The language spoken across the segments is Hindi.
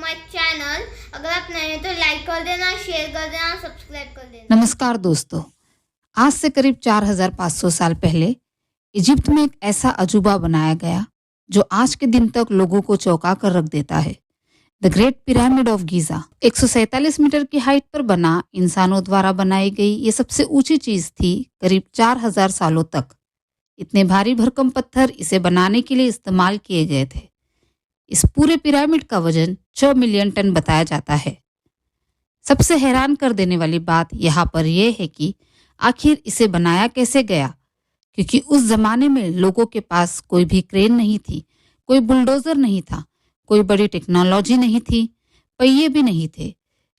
My channel. अगर आप नए हैं तो लाइक कर देना, शेयर कर देना, सब्सक्राइब कर देना। नमस्कार दोस्तों, आज से करीब 4500 साल पहले इजिप्ट में एक ऐसा अजूबा बनाया गया जो आज के दिन तक लोगों को चौंका कर रख देता है। The great pyramid of Giza 147 metre की हाइट पर बना इंसानों द्वारा बनाई गई ये सबसे ऊंची चीज थी करीब 4000 सालों तक। इतने भारी भरकम पत्थर इसे बनाने के लिए इस्तेमाल किए गए थे। इस पूरे पिरामिड का वजन 6 मिलियन टन बताया जाता है। सबसे हैरान कर देने वाली बात यहाँ पर यह है कि आखिर इसे बनाया कैसे गया, क्योंकि उस जमाने में लोगों के पास कोई भी क्रेन नहीं थी, कोई बुलडोजर नहीं था, कोई बड़ी टेक्नोलॉजी नहीं थी, पहिए भी नहीं थे।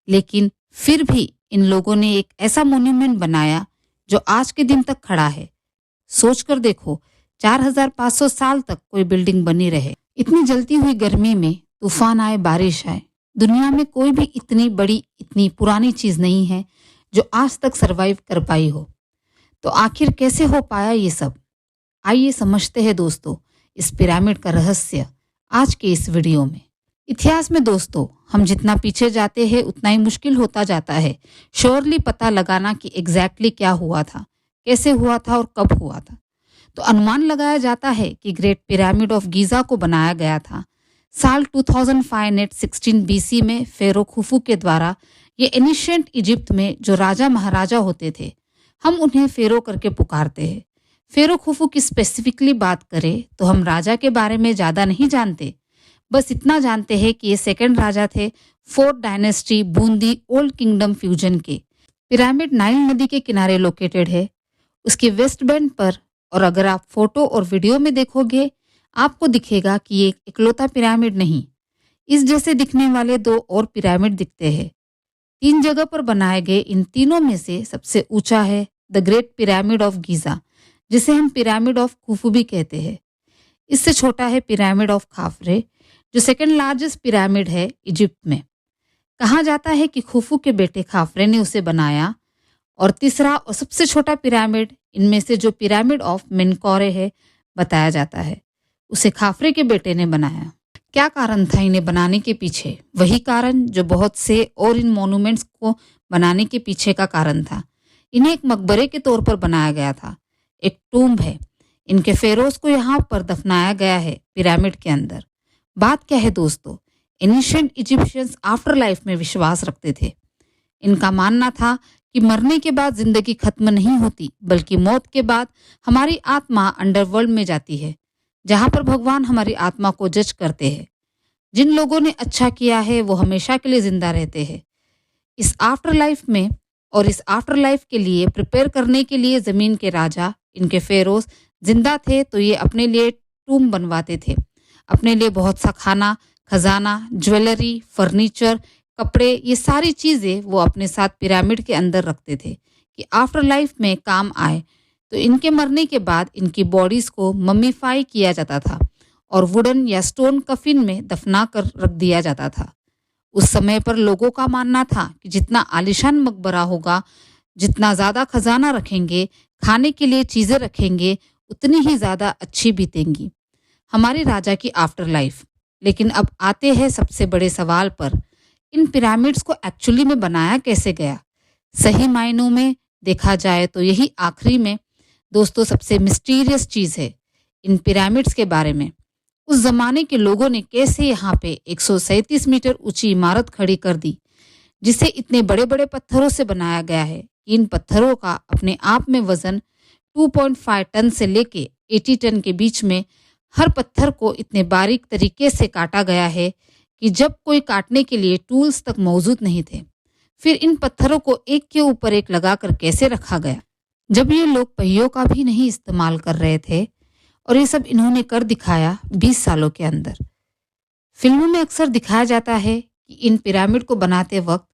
लेकिन फिर भी इन लोगों ने एक ऐसा मोन्यूमेंट बनाया जो आज के दिन तक खड़ा है। सोचकर देखो, 4500 साल तक कोई बिल्डिंग बनी रहे, इतनी जलती हुई गर्मी में तूफान आए, बारिश आए, दुनिया में कोई भी इतनी बड़ी, इतनी पुरानी चीज नहीं है जो आज तक सरवाइव कर पाई हो। तो आखिर कैसे हो पाया ये सब? आइए समझते हैं दोस्तों इस पिरामिड का रहस्य आज के इस वीडियो में। इतिहास में दोस्तों हम जितना पीछे जाते हैं उतना ही मुश्किल होता जाता है श्योरली पता लगाना कि एग्जैक्टली क्या हुआ था, कैसे हुआ था और कब हुआ था। तो अनुमान लगाया जाता है कि ग्रेट पिरामिड ऑफ गीजा को बनाया गया था साल 2516 बीसी में फेरो खुफू के द्वारा। ये एनिशिएंट इजिप्ट में जो राजा महाराजा होते थे, हम उन्हें फेरो करके पुकारते हैं। फेरो खुफू की स्पेसिफिकली बात करें तो हम राजा के बारे में ज़्यादा नहीं जानते, बस इतना जानते हैं कि ये सेकंड राजा थे fourth dynasty Bundi old kingdom fusion के। पिरामिड नाइल नदी के किनारे लोकेटेड है, उसके वेस्ट बैंड पर। और अगर आप फोटो और वीडियो में देखोगे आपको दिखेगा कि ये इकलौता पिरामिड नहीं, इस जैसे दिखने वाले 2 और पिरामिड दिखते हैं। 3 जगह पर बनाए गए इन तीनों में से सबसे ऊंचा है the great pyramid of Giza, जिसे हम पिरामिड ऑफ खुफू भी कहते हैं। इससे छोटा है पिरामिड ऑफ खाफरे, जो सेकंड लार्जेस्ट पिरामिड है इजिप्ट में। कहा जाता है कि खुफू के बेटे खाफरे ने उसे बनाया। और तीसरा और सबसे छोटा पिरामिड इनमें से जो पिरामिड ऑफ मेनकौरे है बताया जाता है, उसे खाफरे के बेटे ने बनाया। क्या कारण था इन्हें बनाने के पीछे? वही कारण जो बहुत से और इन मॉन्यूमेंट्स को बनाने के पीछे का कारण था। इन्हें एक मकबरे के तौर पर बनाया गया था, एक टूम्ब है। इनके फेरोज को यहाँ पर दफनाया गया है पिरामिड के अंदर। बात क्या है दोस्तों, एनिशिएंट इजिप्शियंस आफ्टर लाइफ में विश्वास रखते थे। इनका मानना था कि मरने के बाद जिंदगी खत्म नहीं होती, बल्कि मौत के बाद हमारी आत्मा अंडरवर्ल्ड में जाती है, जहाँ पर भगवान हमारी आत्मा को जज करते हैं। जिन लोगों ने अच्छा किया है वो हमेशा के लिए जिंदा रहते हैं इस आफ्टर लाइफ में। और इस आफ्टर लाइफ के लिए प्रिपेयर करने के लिए जमीन के राजा, इनके फेरोज जिंदा थे तो ये अपने लिए टूम बनवाते थे। अपने लिए बहुत सा खाना, खजाना, ज्वेलरी, फर्नीचर, कपड़े, ये सारी चीज़ें वो अपने साथ पिरामिड के अंदर रखते थे कि आफ्टर लाइफ में काम आए। तो इनके मरने के बाद इनकी बॉडीज़ को मम्मीफाई किया जाता था और वुडन या स्टोन कफिन में दफना कर रख दिया जाता था। उस समय पर लोगों का मानना था कि जितना आलिशान मकबरा होगा, जितना ज़्यादा खजाना रखेंगे, खाने के लिए चीज़ें रखेंगे, उतनी ही ज़्यादा अच्छी बीतेंगी हमारी राजा की आफ्टर लाइफ। लेकिन अब आते हैं सबसे बड़े सवाल पर, इन पिरामिड्स को एक्चुअली में बनाया कैसे गया? सही मायनों में देखा जाए तो यही आखिरी में दोस्तों सबसे मिस्टीरियस चीज़ है इन पिरामिड्स के बारे में। उस जमाने के लोगों ने कैसे यहाँ पे 137 मीटर ऊंची इमारत खड़ी कर दी, जिसे इतने बड़े बड़े पत्थरों से बनाया गया है कि इन पत्थरों का अपने आप में वजन 2.5 टन से लेके 80 टन के बीच में। हर पत्थर को इतने बारीक तरीके से काटा गया है कि जब कोई काटने के लिए टूल्स तक मौजूद नहीं थे। फिर इन पत्थरों को एक के ऊपर एक लगाकर कैसे रखा गया, जब ये लोग पहियों का भी नहीं इस्तेमाल कर रहे थे। और ये सब इन्होंने कर दिखाया 20 सालों के अंदर। फिल्मों में अक्सर दिखाया जाता है कि इन पिरामिड को बनाते वक्त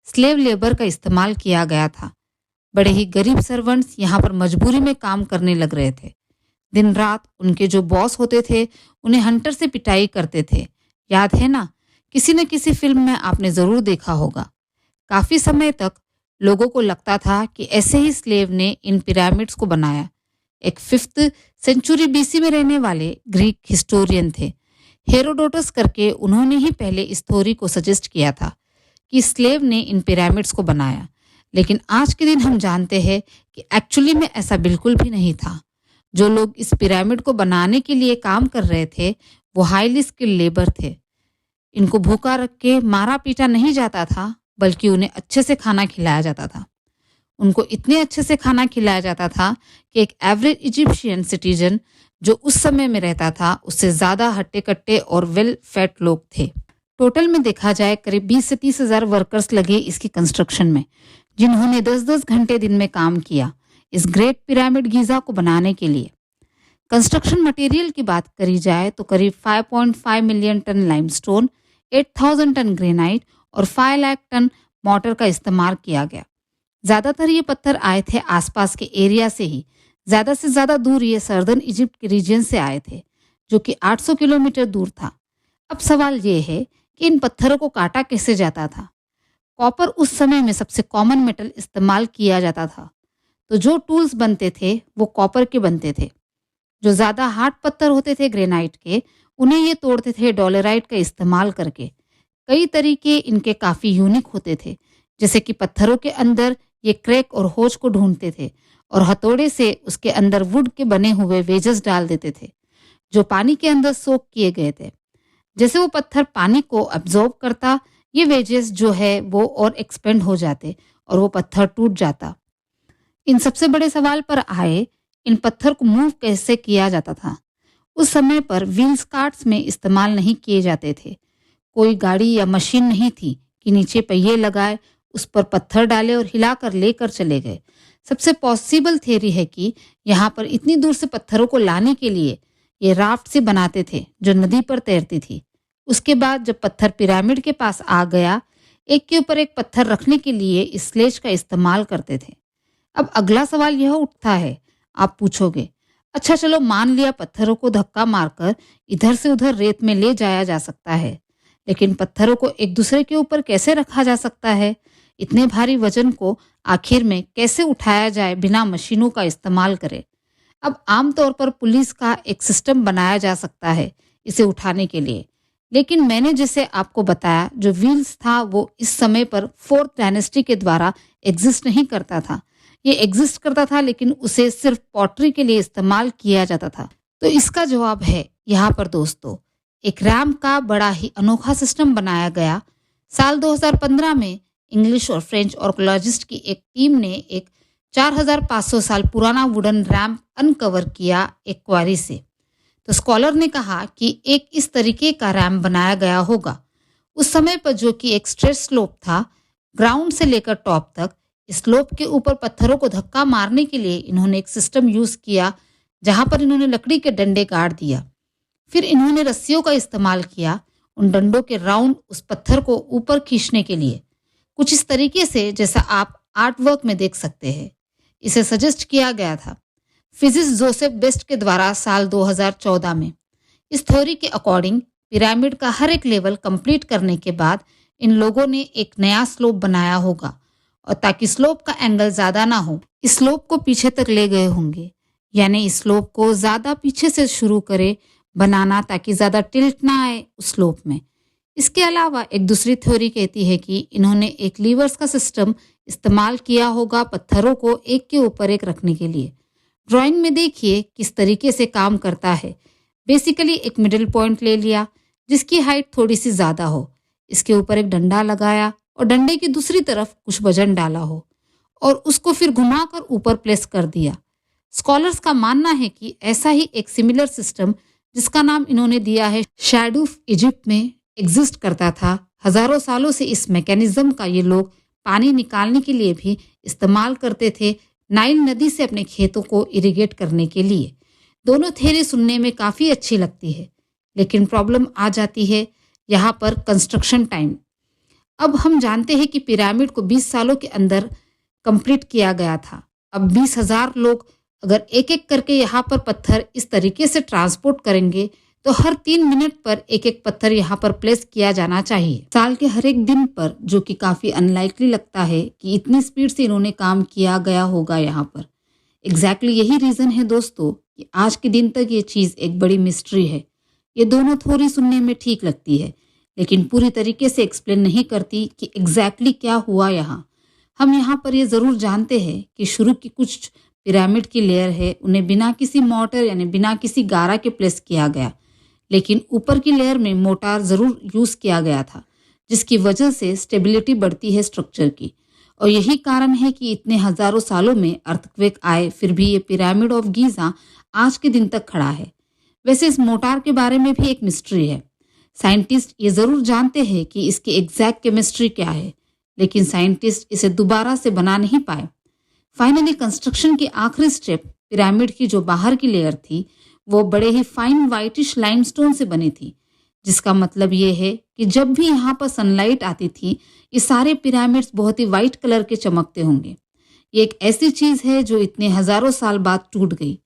स्लेव लेबर का इस्तेमाल किया गया था। बड़े ही गरीब सर्वेंट्स यहाँ पर मजबूरी में काम करने लग रहे थे। दिन रात उनके जो बॉस होते थे उन्हें हंटर से पिटाई करते थे। याद है ना, किसी न किसी फिल्म में आपने ज़रूर देखा होगा। काफ़ी समय तक लोगों को लगता था कि ऐसे ही स्लेव ने इन पिरामिड्स को बनाया। एक 5th सेंचुरी बीसी में रहने वाले ग्रीक हिस्टोरियन थे हेरोडोटस करके उन्होंने ही पहले इस थ्योरी को सजेस्ट किया था कि स्लेव ने इन पिरामिड्स को बनाया, लेकिन आज के दिन हम जानते हैं कि एक्चुअली में ऐसा बिल्कुल भी नहीं था। जो लोग इस पिरामिड को बनाने के लिए काम कर रहे थे वो हाईली स्किल्ड लेबर थे। इनको भूखा रख के मारा पीटा नहीं जाता था, बल्कि उन्हें अच्छे से खाना खिलाया जाता था। उनको इतने अच्छे से खाना खिलाया जाता था कि एक एवरेज इजिप्शियन सिटीजन जो उस समय में रहता था उससे ज़्यादा हट्टे कट्टे और वेल फेड लोग थे। टोटल में देखा जाए करीब 20 से 30 हज़ार वर्कर्स लगे इसकी कंस्ट्रक्शन में, जिन्होंने 10-10 घंटे दिन में काम किया इस ग्रेट पिरामिड गीज़ा को बनाने के लिए। कंस्ट्रक्शन मटेरियल की बात करी जाए तो करीब 5.5 million ton limestone, 8,000 ton granite और 5 लाख टन मोटर का इस्तेमाल किया गया। ज़्यादातर ये पत्थर आए थे आसपास के एरिया से ही, ज़्यादा से ज़्यादा दूर ये सर्दर्न इजिप्ट के रीजन से आए थे, जो कि 800 किलोमीटर दूर था। अब सवाल ये है कि इन पत्थरों को काटा कैसे जाता था। कॉपर उस समय में सबसे कॉमन मेटल इस्तेमाल किया जाता था, तो जो टूल्स बनते थे वो कॉपर के बनते थे। जो ज़्यादा हार्ड पत्थर होते थे ग्रेनाइट के, उन्हें ये तोड़ते थे डोलेराइट का इस्तेमाल करके। कई तरीके इनके काफ़ी यूनिक होते थे, जैसे कि पत्थरों के अंदर ये क्रैक और होज को ढूंढते थे और हथौड़े से उसके अंदर वुड के बने हुए वेजेस डाल देते थे जो पानी के अंदर सोक किए गए थे। जैसे वो पत्थर पानी को अब्जॉर्ब करता, ये वेजेस जो है वो और एक्सपेंड हो जाते और वो पत्थर टूट जाता। इन सबसे बड़े सवाल पर आए, इन पत्थर को मूव कैसे किया जाता था। उस समय पर व्हील्स कार्ट्स में इस्तेमाल नहीं किए जाते थे। कोई गाड़ी या मशीन नहीं थी कि नीचे पहिए लगाए, उस पर पत्थर डाले और हिलाकर लेकर चले गए। सबसे पॉसिबल थियरी है कि यहाँ पर इतनी दूर से पत्थरों को लाने के लिए ये राफ्ट से बनाते थे जो नदी पर तैरती थी। उसके बाद जब पत्थर पिरामिड के पास आ गया, एक के ऊपर एक पत्थर रखने के लिए इस स्लेज का इस्तेमाल करते थे। अब अगला सवाल यह उठता है, आप पूछोगे, अच्छा चलो मान लिया पत्थरों को धक्का मारकर इधर से उधर रेत में ले जाया जा सकता है, लेकिन पत्थरों को एक दूसरे के ऊपर कैसे रखा जा सकता है? इतने भारी वजन को आखिर में कैसे उठाया जाए बिना मशीनों का इस्तेमाल करे? अब आमतौर पर पुलिस का एक सिस्टम बनाया जा सकता है इसे उठाने के लिए, लेकिन मैंने जैसे आपको बताया जो व्हील्स था वो इस समय पर 4th डायनेस्टी के द्वारा एग्जिस्ट नहीं करता था। ये एग्जिस्ट करता था लेकिन उसे सिर्फ पॉटरी के लिए इस्तेमाल किया जाता था। तो इसका जवाब है यहाँ पर दोस्तों, एक रैम का बड़ा ही अनोखा सिस्टम बनाया गया। साल 2015 में इंग्लिश और फ्रेंच आर्कियोलॉजिस्ट की एक टीम ने एक 4500 साल पुराना वुडन रैम्प अनकवर किया एक क्वारी से। तो स्कॉलर ने कहा कि एक इस तरीके का रैम्प बनाया गया होगा उस समय पर, जो कि एक स्ट्रेट स्लोप था ग्राउंड से लेकर टॉप तक। इस स्लोप के ऊपर पत्थरों को धक्का मारने के लिए इन्होंने एक सिस्टम यूज किया जहां पर इन्होंने लकड़ी के डंडे गाड़ दिया। फिर इन्होंने रस्सियों का इस्तेमाल किया उन डंडों के राउंड उस पत्थर को ऊपर खींचने के लिए, कुछ इस तरीके से जैसा आप आर्ट वर्क में देख सकते हैं। इसे सजेस्ट किया गया था फिजिस्ट जोसेफ बेस्ट के द्वारा साल 2014 में। इस थ्योरी के अकॉर्डिंग पिरामिड का हर एक लेवल कंप्लीट करने के बाद इन लोगों ने एक नया स्लोप बनाया होगा, और ताकि स्लोप का एंगल ज़्यादा ना हो, इस स्लोप को पीछे तक ले गए होंगे, यानी इस स्लोप को ज़्यादा पीछे से शुरू करे बनाना ताकि ज़्यादा टिल्ट ना आए उस स्लोप में। इसके अलावा एक दूसरी थ्योरी कहती है कि इन्होंने एक लीवर्स का सिस्टम इस्तेमाल किया होगा पत्थरों को एक के ऊपर एक रखने के लिए। ड्राइंग में देखिए किस तरीके से काम करता है। बेसिकली एक मिडिल पॉइंट ले लिया जिसकी हाइट थोड़ी सी ज़्यादा हो, इसके ऊपर एक डंडा लगाया और डंडे की दूसरी तरफ कुछ वजन डाला हो और उसको फिर घुमाकर ऊपर प्लेस कर दिया। स्कॉलर्स का मानना है कि ऐसा ही एक सिमिलर सिस्टम जिसका नाम इन्होंने दिया है शैडो ऑफ इजिप्ट में एग्जिस्ट करता था। हजारों सालों से इस मैकेनिज्म का ये लोग पानी निकालने के लिए भी इस्तेमाल करते थे, नाइल नदी से अपने खेतों को इरिगेट करने के लिए। दोनों थ्योरी सुनने में काफ़ी अच्छी लगती है, लेकिन प्रॉब्लम आ जाती है यहाँ पर कंस्ट्रक्शन टाइम। अब हम जानते हैं कि पिरामिड को 20 सालों के अंदर कंप्लीट किया गया था। अब 20,000 लोग अगर एक एक करके यहाँ पर पत्थर इस तरीके से ट्रांसपोर्ट करेंगे तो हर 3 मिनट पर एक एक पत्थर यहाँ पर प्लेस किया जाना चाहिए, साल के हर एक दिन पर, जो कि काफ़ी अनलाइकली लगता है कि इतनी स्पीड से इन्होंने काम किया गया होगा यहाँ पर। एग्जैक्टली यही रीज़न है दोस्तों कि आज के दिन तक ये चीज़ एक बड़ी मिस्ट्री है। ये दोनों थ्योरी सुनने में ठीक लगती है, लेकिन पूरी तरीके से एक्सप्लेन नहीं करती कि एग्जैक्टली क्या हुआ यहाँ। हम यहाँ पर ये ज़रूर जानते हैं कि शुरू की कुछ पिरामिड की लेयर है, उन्हें बिना किसी मोटर यानी बिना किसी गारा के प्लेस किया गया, लेकिन ऊपर की लेयर में मोटार ज़रूर यूज़ किया गया था, जिसकी वजह से स्टेबिलिटी बढ़ती है स्ट्रक्चर की। और यही कारण है कि इतने हजारों सालों में अर्थक्वेक आए फिर भी ये पिरामिड ऑफ गीज़ा आज के दिन तक खड़ा है। वैसे इस मोटार के बारे में भी एक मिस्ट्री है। साइंटिस्ट ये ज़रूर जानते हैं कि इसकी एग्जैक्ट केमिस्ट्री क्या है, लेकिन साइंटिस्ट इसे दोबारा से बना नहीं पाए। फाइनली कंस्ट्रक्शन की आखिरी स्टेप पिरामिड की जो बाहर की लेयर थी वो बड़े ही फाइन वाइटिश लाइमस्टोन से बनी थी, जिसका मतलब ये है कि जब भी यहाँ पर सनलाइट आती थी ये सारे पिरामिड्स बहुत ही वाइट कलर के चमकते होंगे। ये एक ऐसी चीज़ है जो इतने हजारों साल बाद टूट गई।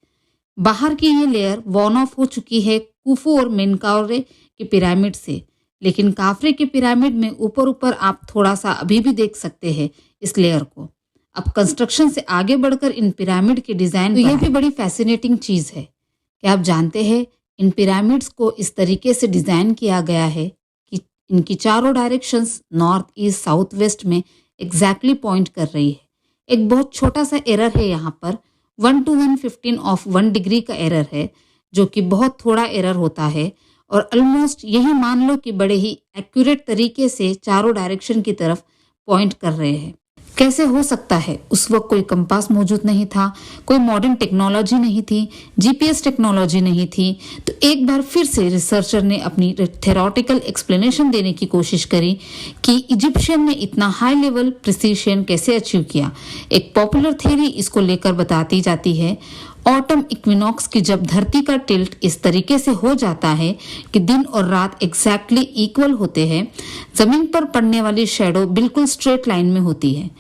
बाहर की ये लेयर वॉर्न ऑफ हो चुकी है कुफू और मेनकाउरे के पिरामिड से, लेकिन काफरे के पिरामिड में ऊपर ऊपर आप थोड़ा सा अभी भी देख सकते हैं इस लेयर को। अब कंस्ट्रक्शन से आगे बढ़कर इन पिरामिड के डिज़ाइन, तो ये भी बड़ी फैसिनेटिंग चीज़ है। क्या आप जानते हैं इन पिरामिड्स को इस तरीके से डिज़ाइन किया गया है कि इनकी चारों directions north east south west में एग्जैक्टली पॉइंट कर रही है। एक बहुत छोटा सा एरर है यहाँ पर, 1 to 115 ऑफ 1 डिग्री का एरर है, जो कि बहुत थोड़ा एरर होता है और ऑलमोस्ट यही मान लो कि बड़े ही एक्यूरेट तरीके से चारों डायरेक्शन की तरफ पॉइंट कर रहे हैं। कैसे हो सकता है? उस वक्त कोई कंपास मौजूद नहीं था, कोई मॉडर्न टेक्नोलॉजी नहीं थी, जीपीएस टेक्नोलॉजी नहीं थी। तो एक बार फिर से रिसर्चर ने अपनी थ्योरेटिकल एक्सप्लेनेशन देने की कोशिश करी कि इजिप्शियन ने इतना हाई लेवल प्रिसीशन कैसे अचीव किया। एक पॉपुलर थ्योरी इसको लेकर बताती जाती है, ऑटम इक्विनॉक्स की जब धरती का टिल्ट इस तरीके से हो जाता है कि दिन और रात एग्जैक्टली इक्वल होते हैं, जमीन पर पड़ने वाली शेडो बिल्कुल स्ट्रेट लाइन में होती है,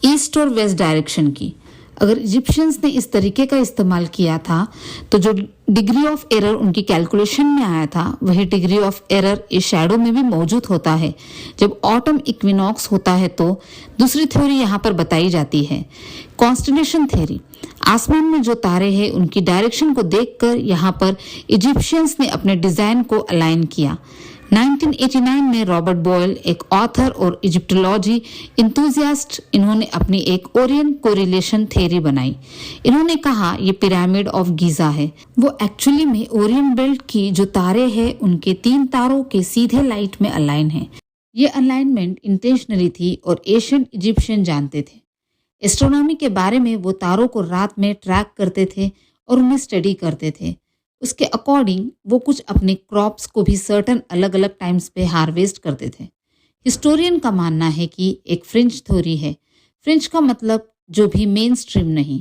ईस्ट और वेस्ट डायरेक्शन की। अगर इजिप्शियंस ने इस तरीके का इस्तेमाल किया था तो जो डिग्री ऑफ एरर उनकी कैलकुलेशन में आया था वही डिग्री ऑफ एरर इस शैडो में भी मौजूद होता है जब ऑटम इक्विनॉक्स होता है। तो दूसरी थ्योरी यहाँ पर बताई जाती है, कॉन्स्टेलेशन थ्योरी। आसमान में जो तारे हैं उनकी डायरेक्शन को देखकर यहाँ पर इजिप्शियंस ने अपने डिजाइन को अलाइन किया। 1989 में रॉबर्ट बॉयल, एक ऑथर और इजिप्टोलॉजी इंथुजियास्ट, इन्होंने अपनी एक ओरियन कोरिलेशन थ्योरी बनाई। इन्होंने कहा ये पिरामिड ऑफ गीजा है, वो एक्चुअली में ओरियन बेल्ट की जो तारे हैं उनके 3 तारों के सीधे लाइट में अलाइन है। ये अलाइनमेंट इंटेंशनली थी और एशियंट इजिप्शियन जानते थे। एस्ट्रोनॉमी के बारे में वो तारों को रात में ट्रैक करते थे और उन्हें स्टडी करते थे। उसके अकॉर्डिंग वो कुछ अपने क्रॉप्स को भी सर्टन अलग अलग टाइम्स पे हार्वेस्ट करते थे। हिस्टोरियन का मानना है कि एक फ्रिंज थ्योरी है। फ्रिंज का मतलब जो भी मेन स्ट्रीम नहीं।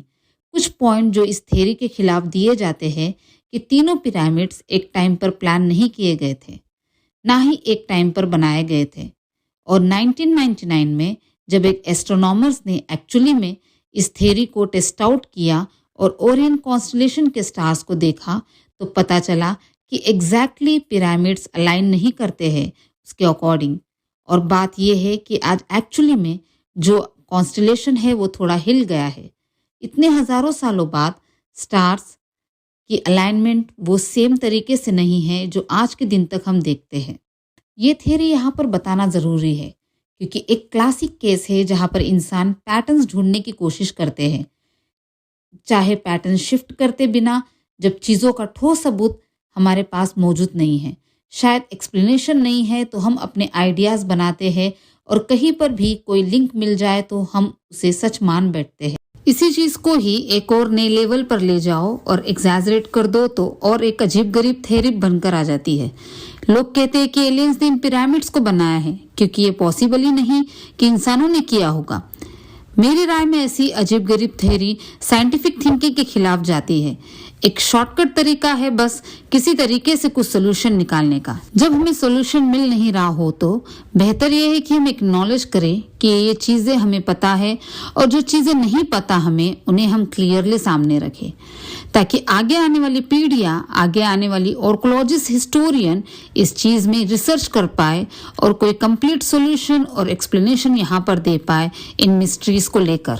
कुछ पॉइंट जो इस थ्योरी के खिलाफ दिए जाते हैं कि तीनों पिरामिड्स एक टाइम पर प्लान नहीं किए गए थे, ना ही एक टाइम पर बनाए गए थे। और 1999 में जब एक एस्ट्रोनॉमर्स ने एक्चुअली में इस थ्योरी को टेस्ट आउट किया और ओरियन कॉन्स्टलेशन के स्टार्स को देखा तो पता चला कि एग्जैक्टली पिरामिड्स अलाइन नहीं करते हैं उसके अकॉर्डिंग। और बात यह है कि आज एक्चुअली में जो कॉन्स्टलेशन है वो थोड़ा हिल गया है। इतने हजारों सालों बाद स्टार्स की अलाइनमेंट वो सेम तरीके से नहीं है जो आज के दिन तक हम देखते हैं। ये थ्योरी यहाँ पर बताना ज़रूरी है क्योंकि एक क्लासिक केस है जहाँ पर इंसान पैटर्न्स ढूंढने की कोशिश करते हैं, चाहे पैटर्न शिफ्ट करते बिना, जब चीज़ों का ठोस सबूत हमारे पास मौजूद नहीं है, शायद एक्सप्लेनेशन नहीं है, तो हम अपने आइडियाज़ बनाते हैं और कहीं पर भी कोई लिंक मिल जाए तो हम उसे सच मान बैठते हैं। इसी चीज़ को ही एक और नए लेवल पर ले जाओ और एग्जैजरेट कर दो तो और एक अजीब गरीब थ्योरी बनकर आ जाती है। लोग कहते हैं कि एलियंस ने इन पिरामिड्स को बनाया है क्योंकि ये पॉसिबल ही नहीं कि इंसानों ने किया होगा। मेरी राय में ऐसी अजीब गरीब थ्योरी साइंटिफिक थिंकिंग के खिलाफ जाती है। एक शॉर्टकट तरीका है बस किसी तरीके से कुछ सोल्यूशन निकालने का। जब हमें सोल्यूशन मिल नहीं रहा हो तो बेहतर यह है कि हम एक्नॉलेज करें कि ये चीज़ें हमें पता है और जो चीज़ें नहीं पता हमें उन्हें हम क्लियरली सामने रखें ताकि आगे आने वाली पीढ़ियाँ, आगे आने वाली आर्कियोलॉजिस्ट, हिस्टोरियन इस चीज़ में रिसर्च कर पाए और कोई कंप्लीट सोल्यूशन और एक्सप्लेनेशन यहाँ पर दे पाए इन मिस्ट्रीज को लेकर।